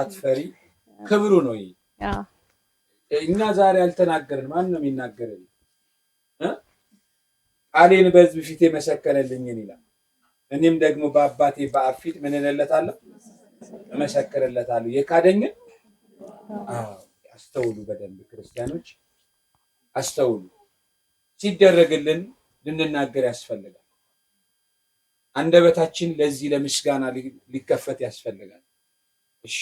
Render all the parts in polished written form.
ሳትፈሪ ክብሩ ነው ይሄ እኛ ዛሬ ያልተናገርን ማን ነው የሚናገረን ቃሌን በሕዝብ ፊት የመሰከረልኝን ይላል እኔም ደግሞ በአባቴ በአብ ፊት ምን እለለታለሁ እመሰክርለታለሁ የካደኝን አስተውሉ በደንብ ክርስቲያኖች አስተውሉ ሲደረግልን ልንናገር ያስፈልጋል አንደበታችን ለዚህ ለምስጋና ሊከፈት ያስፈልጋል እሺ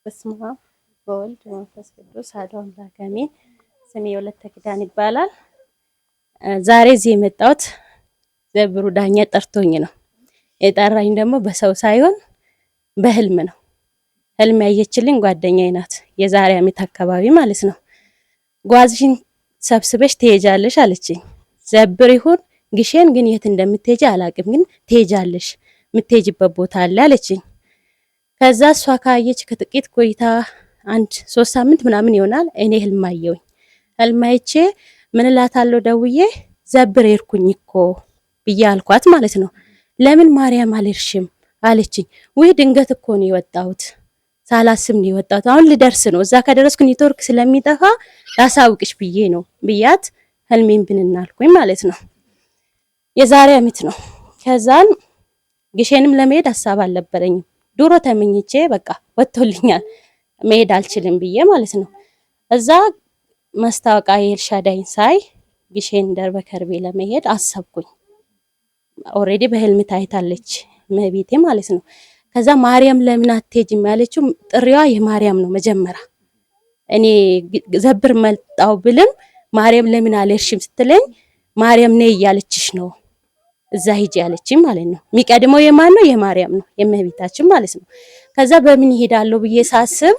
በስመ አብ ወወልድ ወመንፈስ ቅዱስ አሐዱ አምላክ አሜን ስሜ ወለተ ኪዳን ይባላል ዛሬ እዚህ የመጣሁት ዘብሩ ዳኛ ጠርቶኝ ነው የጠራኝ ደግሞ በሰው ሳይሆን በህልም ነው ህልም ያየችልኝ ጓደኛዬ ናት የዛሬ አመት አካባቢ ማለት ነው ጓዝሽን ሰብስበሽ ትሄጃለሽ አለችኝ ዘብር ይሁን ግሼን ግን የት እንደምትሄጂ አላቅም ግን ትሄጃለሽ የምትሄጂበት ቦታ አለ አለችኝ ከዛ እሷ ካየች ከጥቂት ቆይታ 1-3 ሳምንት ምናምን ይሆናል እኔ ህልም አየሁኝ ህልም አይቼ ምን እላታለሁ ደውዬ ዘብር ሄድኩኝ እኮ ብዬ አልኳት ማለት ነው ለምን ማርያም አልሄድሽም አለችኝ ወይ ድንገት እኮ ነው የወጣሁት ሳላስብ ነው የወጣሁት አሁን ልደርስ ነው እዛ ከደረስኩ ኔትወርክ ስለሚጠፋ ላሳውቅሽ ብዬ ነው ብያት ህልሜን ብንናልኩኝ ማለት ነው የዛሬ አመት ነው ከዛን ግሼንም ለመሄድ ሐሳብ አልነበረኝም ዱሮ ተመኝቼ በቃ ወጥቶልኛል መሄድ አልችልም ብዬ ማለት ነው እዛ ማስታወቂያ የኤልሻዳይን ሳይ ግሼን ደርበ ከርቤ ለመሄድ አሰብኩኝ ኦሬዲ በህልም ታይታለች መቤቴ ማለት ነው ከዛ ማርያም ለምን አትሄጂም ያለችው ጥሪዋ የማርያም ነው መጀመሪያ እኔ ዘብር መልጣው ብልም ማርያም ለምን አልሄድሽም ስትለኝ ማርያም ነይ ያለችሽ ነው እዛ ሂጂ ያለችኝ ማለት ነው የሚቀድመው የማን ነው የማርያም ነው የመቤታችን ማለት ነው ከዛ በምን ይሄዳለው ብዬ ሳስብ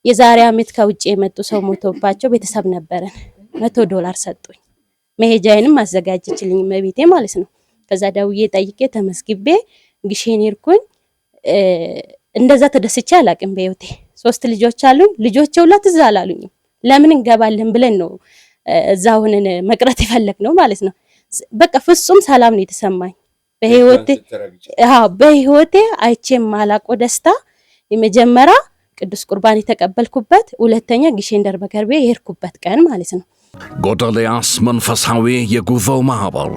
የዛሬ አመት ከውጪ የመጡ ሰው ሞቶባቸው ቤተሰብ ነበረን $100 ሰጡኝ መሄጃዬንም አዘጋጀችልኝ መቤቴ ማለት ነው ከዛ ደውዬ ጠይቄ ተመስግቤ ግሼን ሄድኩኝ እንደዛ ተደስቼ አላቅም በህይወቴ 3 ልጆች አሉኝ ልጆቼ ሁላ ትዝ አላሉኝም ለምን እንገባለን ብለን ነው እዛውን መቅረት ይፈልግነው ማለት ነው በቃ ፍጹም ሰላም ነው የተሰማኝ በህይወቴ አይቼም ማላቆ ደስታ የመጀመሪያ ቅዱስ ቁርባን የተቀበልኩበት ሁለተኛ ግሼን ደርበ ከርቤ የሄድኩበት ቀን ማለት ነው ጎዶልያስ መንፈሳዊ የጉዞ ማህበር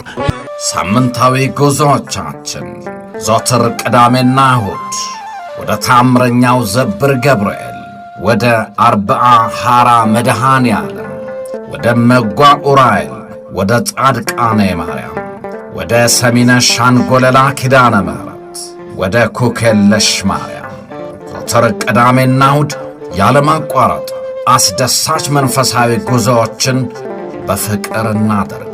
ሳምንታዊ ጉዞዎቻችን ዘወትር ቅዳሜና እሁድ ወደ ታምረኛው ዘብር ገብርኤል ወደ አርብዓ ሐራ መድኃኔዓለም ወደ መጓ ኡራኤል ወደ ጻድቃኔ ማርያም ወደ ሰሚነ ሻንጎለላ ኪዳነ ምህረት ወደ ኩክየለሽ ማርያም ዘወትር ቅዳሜና እሁድ ያለማቋረጥ አስደሳች መንፈሳዊ ጉዞዎችን በፍቅር እናደርጋለን።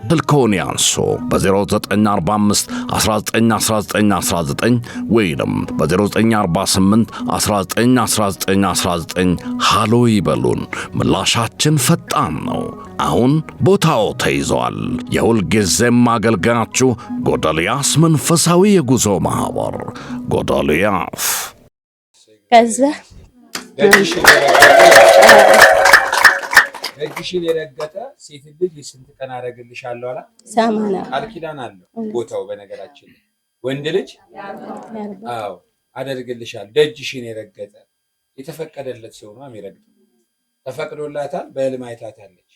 ስልክዎን ያንሱ በ0945 191919 ወይም በ0948 191919 ሃሎ ይበሉን። ምላሻችን ፈጣን ነው። አሁን ቦታው ተይዟል። የሁልጊዜም አገልጋያችሁ ጎዶልያስ መንፈሳዊ የጉዞ ማህበር ጎዶልያስ ከዛ እግሽን የረገጠ ሴት ልጅ የስንት ቀን አረግልሻለሁ አላ ሳማና ቃል ኪዳን አለው ቦታው በነገራችን ወንድ ልጅ አዎ አደርግልሻለሁ ደጅሽን የረገጠ የተፈቀደለት ሰው ነው የሚረግጠው ተፈቅዶላታል በህልም አይታታለች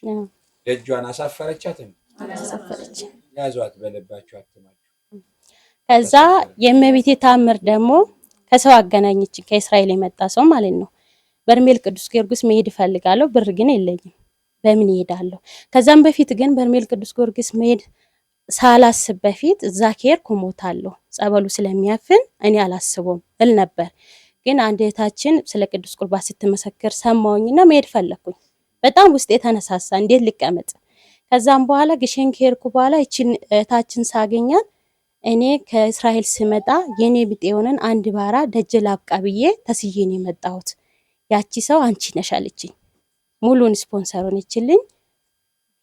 ደጇን አሳፈረቻትም አሳፈረች ያዟት በልባችሁ አትማችሁ ከዛ የእመቤቴ ታምር ደግሞ ከሰው አገናኘች ከእስራኤል የመጣ ሰው ማለት ነው በርሜል ቅዱስ ጊዮርጊስ መሄድ ፈልጋለሁ ብር ግን የለኝም በምን ይሄዳለሁ ከዛም በፊት ግን በርሜል ቅዱስ ጊዮርጊስ መሄድ ሳላስብ በፊት እዛ ከሄድኩ ሞታለሁ ጸበሉ ስለሚያፍን እኔ አላስበውም እል ነበር ግን አንድ እህታችን ስለ ቅዱስ ቁርባን ስትመሰክር ሰማውኝና መሄድ ፈለኩኝ በጣም ውስጤ ተነሳሳ እንዴት ልቀመጥ ከዛም በኋላ ግሼን ከሄድኩ በኋላ እቺን እህታችን ሳገኛት እኔ ከእስራኤል ስመጣ የኔ ቢጤ ሆነን አንድ ባራ ደጀ ላብቃ ብዬ ተስዬን የመጣሁት ያቺ ሰው አንቺ ነሽ አለችኝ ሙሉን ስፖንሰር ሆነችልኝ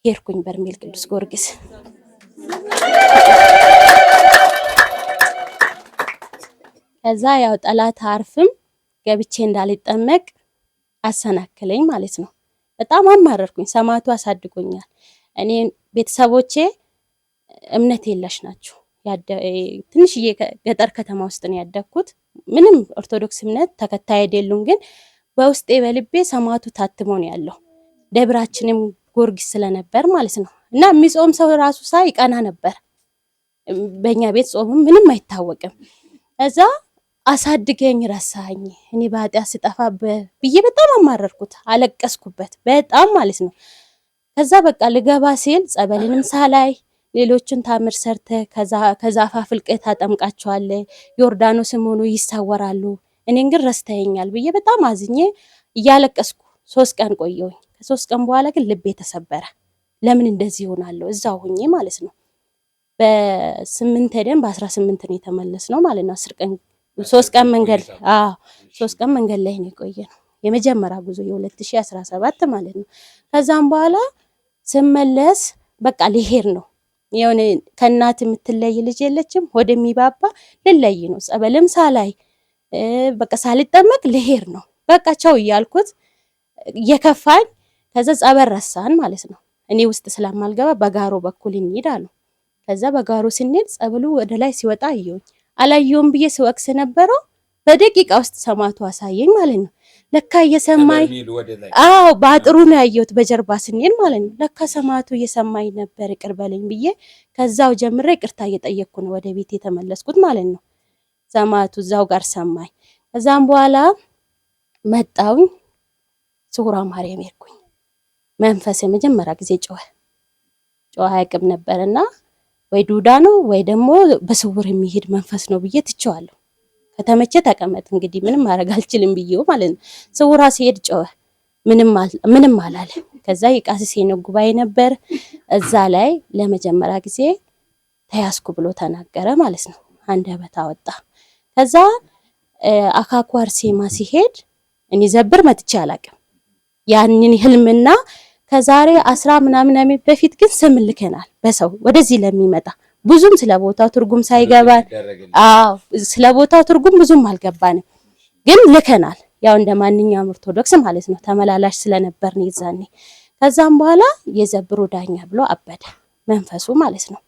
ሄድኩኝ በርሜል ቅዱስ ጊዮርጊስ ከዛ ያው ጠላት አርፍም ገብቼ እንዳልጠመቅ አሰናከለኝ ማለት ነው በጣም አማረርኩኝ ሰማቱ አሳድጎኛል እኔ ቤተሰቦቼ እምነት የለሽ ናቸው ትንሽዬ ገጠር ከተማ ውስጥ ነው ያደግኩት ምንም ኦርቶዶክስ እምነት ተከታይ አይደሉም ግን በውስጤ በልቤ ሰማዕቱ ታትሞ ነው ያለው ደብራችንም ጎርጊስ ስለነበር ማለት ነው እና የሚጾም ሰው ራሱ ሳይ ቀና ነበር በእኛ ቤት ጾም ምንም አይታወቅም እዛ አሳድገኝ ረሳኝ እኔ ባጢያ ስጠፋ ብዬ በጣም አማረርኩት አለቀስኩበት በጣም ማለት ነው ከዛ በቃ ልገባ ሲል ጸበልንም ሳላይ ሌሎችን ታምር ሰርተ ከዛ አፋፍልቀት ታጠምቃቸዋለ ዮርዳኖስም ሆኖ ይሳወራሉ እኔን ግን ረስተኛል ብዬ በጣም አዝኜ እያለቀስኩ 3 ቀን ቆየሁኝ ከ3 ቀን በኋላ ግን ልቤ ተሰበረ ለምን እንደዚህ ይሆናል እዛው ሆኜ ማለት ነው በ8 ሄደን በ18 ነው የተመለስነው ማለት ነው 10 ቀን 3 ቀን መንገድ 3 ቀን መንገድ ላይ ነው የቆየነው የመጀመሪያ ጉዞ የ2017 ማለት ነው ከዛም በኋላ ስመለስ በቃ ልሄድ ነው የሆነ ከናት የምትለይ ልጅ የለችም ወደሚባባ ልለይ ነው ጸበልም ሳላይ በቃ ሳልጠመቅ ልሄድ ነው በቃ ቻው ይያልኩት የከፋኝ ከዛ ጸበል ረሳን ማለት ነው እኔ ውስጥ ስለማልገባ በጋሮ በኩል እንሂዳሉ ከዛ በጋሮ ስንሄድ ጸበሉ ወደ ላይ ሲወጣ አየሁኝ አላየውም ብዬ ስወቅስ ነበረው በደቂቃ ውስጥ ሰማዕቱ አሳየኝ ማለት ነው ለካ እየሰማኝ ባጥሩ ነው ያየሁት በጀርባ ስንሄድ ማለት ነው ለካ ሰማዕቱ እየሰማኝ ነበር ይቅር በለኝ ብዬ ከዛው ጀምሬ ይቅርታ እየጠየቅኩ ነው ወደ ቤት የተመለስኩት ማለት ነው ሰማዕቱ እዛው ጋር ሰማኝ ከዛም በኋላ መጣሁኝ ስውራ ማርያም ሄድኩኝ መንፈስ የመጀመሪያ ጊዜ ጮኸ አይቅም ነበርና ወይ ዱዳ ነው ወይ ደግሞ በስውር የሚሄድ መንፈስ ነው ብዬ ትቼዋለሁ ከተመቸ ተቀመጥ እንግዲህ ምንም ማድረግ አልችልም ብዬው ማለት ነው ስውራ ሲሄድ ጮኸ ምንም አላለ ከዛ የቃሲስ ነው ጉባኤ ነበር እዛ ላይ ለመጀመሪያ ጊዜ ተያዝኩ ብሎ ተናገረ ማለት ነው አንደበት አወጣ ከዛ አካኩ አርሴማ ሲሄድ እኔ ዘብር መጥቼ አላቅም ያንን ህልምና ከዛሬ 10 ምናምን ዓመት በፊት ግን ስም ልከናል በሰው ወደዚህ ለሚመጣ ብዙም ስለቦታው ትርጉም ሳይገባን ስለቦታው ትርጉም ብዙም አልገባንም ግን ልከናል ያው እንደማንኛውም ኦርቶዶክስ ማለት ነው ተመላላሽ ስለነበርን ይዛኔ ከዛም በኋላ የዘብሩ ዳኛ ብሎ አበደ መንፈሱ ማለት ነው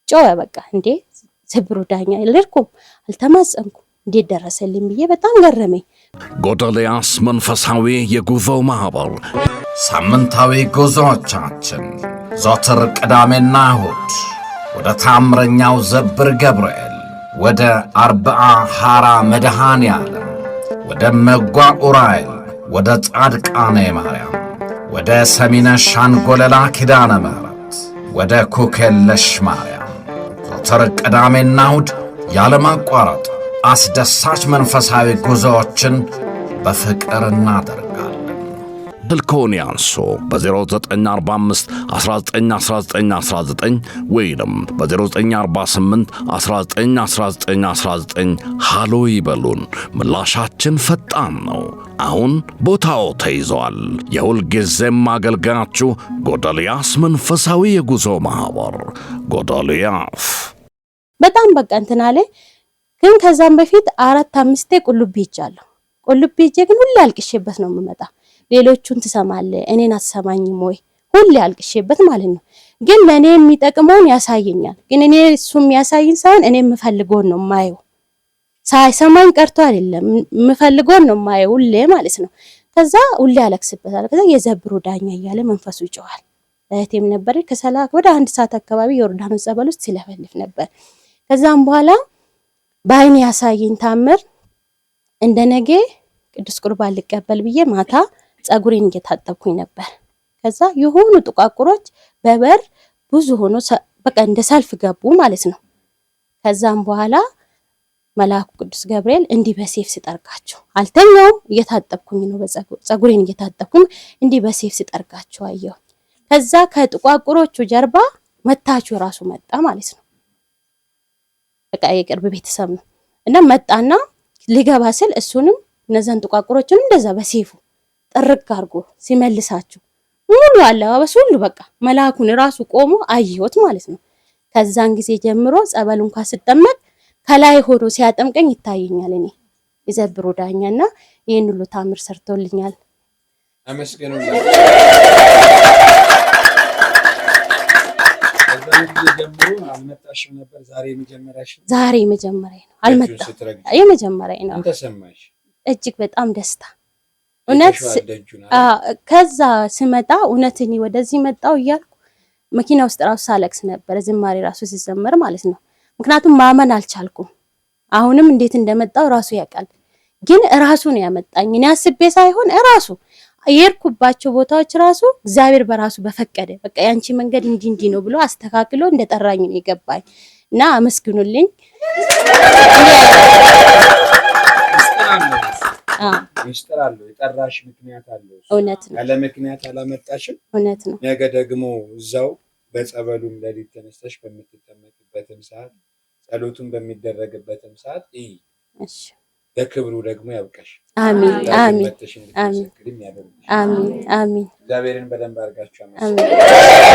ጮኸ በቃ እንዴ ዘብሩ ዳኛ ልልኩም አልተማጸንኩም እንዴ ደረሰልኝ ብዬ በጣም ገረመኝ ጎዶልያስ መንፈሳዊ የጉዞ ማህበር ሳምንታዊ ጉዞዎቻችን ዘወትር ቅዳሜና እሁድ ወደ ታምረኛው ዘብር ገብርኤል ወደ አርብዓ ሐራ መድኃኔዓለም ወደ መጓ ኡራኤል ወደ ጻድቃኔ ማርያም ወደ ሰሚነ ሻንጎለላ ኪዳነ ምሕረት ወደ ኩክየለሽ ማርያም ዘወትር ቅዳሜና እሁድ ያለማቋረጥ አስደሳች መንፈሳዊ ጉዞዎችን በፍቅር እናደርጋለን። ስልክዎን ያንሱ በ0945 191919 ወይም በ0948 191919 ሃሎ ይበሉን። ምላሻችን ፈጣን ነው። አሁን ቦታው ተይዟል። የሁልጊዜም አገልጋያችሁ ጎዶልያስ መንፈሳዊ የጉዞ ማህበር ጎዶልያስ። በጣም በቃ እንትን አለ። ግን ከዛም በፊት 4-5 ቁልቢ ይቻለሁ። ቁልቢ ይጄ ግን ሁሌ አልቅሼበት ነው የምመጣ። ሌሎቹን ትሰማለህ እኔን አትሰማኝም ወይ? ሁሌ አልቅሼበት ማለት ነው። ግን ለኔ የሚጠቅመውን ያሳየኛል። ግን እኔ እሱ የሚያሳይኝ ሳይሆን እኔ የምፈልገውን ነው የማየው። ሳይሰማኝ ቀርቶ አይደለም የምፈልገውን ነው የማየው ሁሌ ማለት ነው። ከዛ ሁሌ አለቅስበታል። ከዛ የዘብሩ ዳኛ እያለ መንፈሱ ይጮሃል። እህቴም ነበር ከሰላክ ወደ 1 ሰዓት አካባቢ ዮርዳኖስ ጸበል ውስጥ ሲለፈልፍ ነበር። ከዛም በኋላ ባይኔ ያሳየኝ ታምር እንደነገ ቅዱስ ቁርባን ልቀበል ብዬ ማታ ጸጉሬን እየታጠብኩኝ ነበር። ከዛ የሆኑ ጥቋቁሮች በበር ብዙ ሆኖ በቃ እንደ ሰልፍ ገቡ ማለት ነው። ከዛም በኋላ መልአኩ ቅዱስ ገብርኤል እንዲህ በሴፍ ሲጠርጋቸው አልተኛውም፣ እየታጠብኩኝ ነው፣ ጸጉሬን እየታጠብኩኝ እንዲህ በሴፍ ሲጠርጋቸው አየሁ። ከዛ ከጥቋቁሮቹ ጀርባ መታቹ ራሱ መጣ ማለት ነው። በቃ የቅርብ ቤተሰብ ነው እና መጣና ሊገባ ስል እሱንም እነዛን ጥቋቁሮችን እንደዛ በሴፉ ጥርቅ አድርጎ ሲመልሳቸው ሙሉ አለባበስ ሁሉ በቃ መልአኩን ራሱ ቆሞ አየሁት ማለት ነው። ከዛን ጊዜ ጀምሮ ጸበል እንኳን ስጠመቅ ከላይ ሆኖ ሲያጠምቀኝ ይታየኛል። እኔ የዘብሩ ዳኛና ይሄን ሁሉ ታምር ሰርቶልኛል። አመስግኑልኝ። ከዛን ጊዜ ጀምሮ አልመጣሽም ነበር? ዛሬ የመጀመሪያሽ? ዛሬ የመጀመሪያ ነው። አልመጣም። የመጀመሪያ ነው። ተሰማሽ? እጅግ በጣም ደስታ እውነት። ከዛ ስመጣ እውነት እኔ ወደዚህ መጣው እያልኩ መኪና ውስጥ ራሱ ሳለቅስ ነበር። ዝማሬ ራሱ ሲዘመር ማለት ነው። ምክንያቱም ማመን አልቻልኩም። አሁንም እንዴት እንደመጣው ራሱ ያውቃል። ግን ራሱ ነው ያመጣኝ። እኔ አስቤ ሳይሆን ራሱ የሄድኩባቸው ቦታዎች ራሱ እግዚአብሔር በራሱ በፈቀደ በቃ ያንቺ መንገድ እንዲህ ነው ብሎ አስተካክሎ እንደጠራኝ ነው የገባኝ እና አመስግኑልኝ። ሚስጥር አለው። የጠራሽ ምክንያት አለው። እውነት ነው። ያለ ምክንያት አላመጣሽም። እውነት ነው። ነገ ደግሞ እዛው በጸበሉም ለሊት ተነስተሽ በምትጠመቅበትም ሰዓት ጸሎቱን በሚደረግበትም ሰዓት እሺ ለክብሩ ደግሞ ያብቃሽ። አሜን አሜን አሜን አሜን አሜን። እግዚአብሔርን በደንብ አድርጋችሁ አመስግኑ።